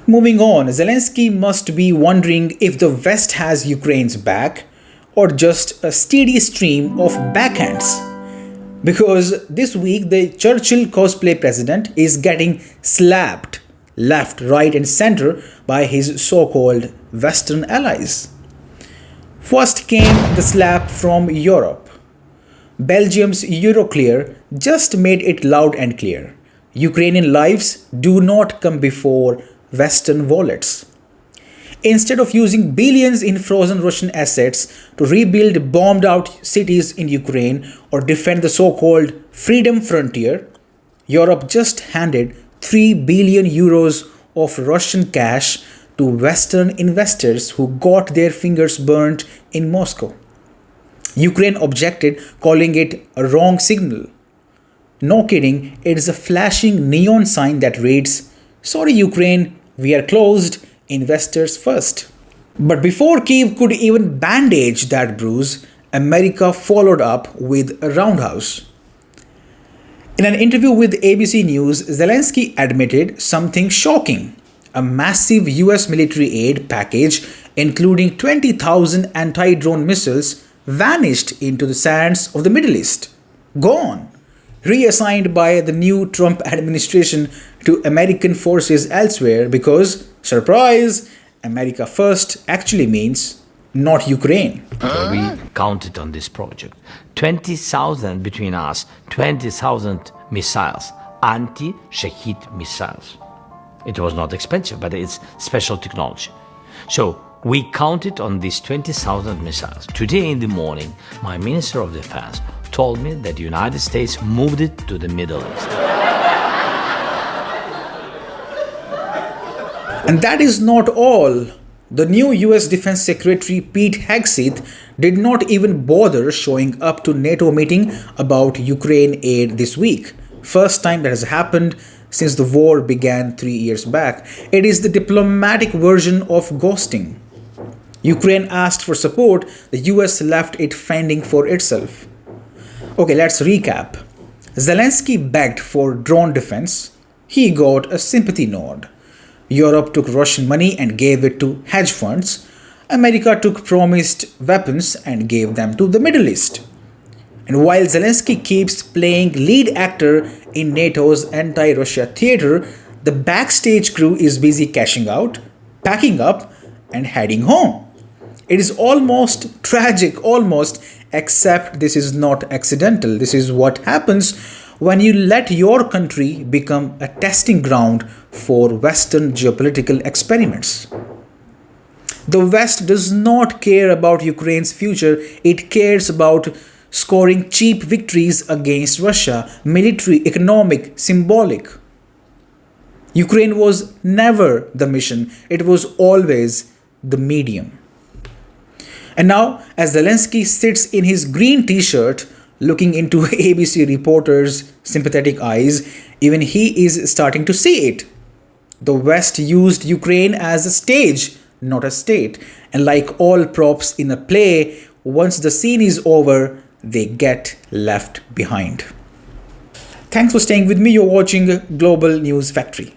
Moving on, Zelenskyy must be wondering if the West has Ukraine's back or just a steady stream of backhands. Because this week, the Churchill cosplay president is getting slapped left, right, and center by his so called Western allies. First came the slap from Europe. Belgium's Euroclear just made it loud and clear: Ukrainian lives do not come before Western wallets. Instead of using billions in frozen Russian assets to rebuild bombed out cities in Ukraine or defend the so called freedom frontier, Europe just handed 3 billion euros of Russian cash to Western investors who got their fingers burnt in Moscow. Ukraine objected, calling it a wrong signal. No kidding, it is a flashing neon sign that reads, "Sorry Ukraine, we are closed, investors first." But before Kyiv could even bandage that bruise, America followed up with a roundhouse. In an interview with ABC News, Zelenskyy admitted something shocking. A massive US military aid package, including 20,000 anti-drone missiles, vanished into the sands of the Middle East. Gone. Reassigned by the new Trump administration to American forces elsewhere because, surprise, America first actually means not Ukraine. We counted on this project. 20,000 between us, 20,000 missiles, anti-Shahid missiles. It was not expensive, but it's special technology. So we counted on these 20,000 missiles. Today in the morning, my Minister of Defense told me that the United States moved it to the Middle East. And that is not all. The new US Defense Secretary Pete Hegseth did not even bother showing up to NATO meeting about Ukraine aid this week. First time that has happened since the war began 3 years back. It is the diplomatic version of ghosting. Ukraine asked for support, the US left it fending for itself. Okay, let's recap. Zelenskyy begged for drone defense. He got a sympathy nod. Europe took Russian money and gave it to hedge funds. America took promised weapons and gave them to the Middle East. And while Zelenskyy keeps playing lead actor in NATO's anti-Russia theater, the backstage crew is busy cashing out, packing up, and heading home. It is almost tragic, except this is not accidental. This is what happens when you let your country become a testing ground for Western geopolitical experiments. The West does not care about Ukraine's future, it cares about scoring cheap victories against Russia, military, economic, symbolic. Ukraine was never the mission, it was always the medium. And now, as Zelenskyy sits in his green t-shirt, looking into ABC reporters' sympathetic eyes, even he is starting to see it. The West used Ukraine as a stage, not a state. And like all props in a play, once the scene is over, they get left behind. Thanks for staying with me. You're watching Global News Factory.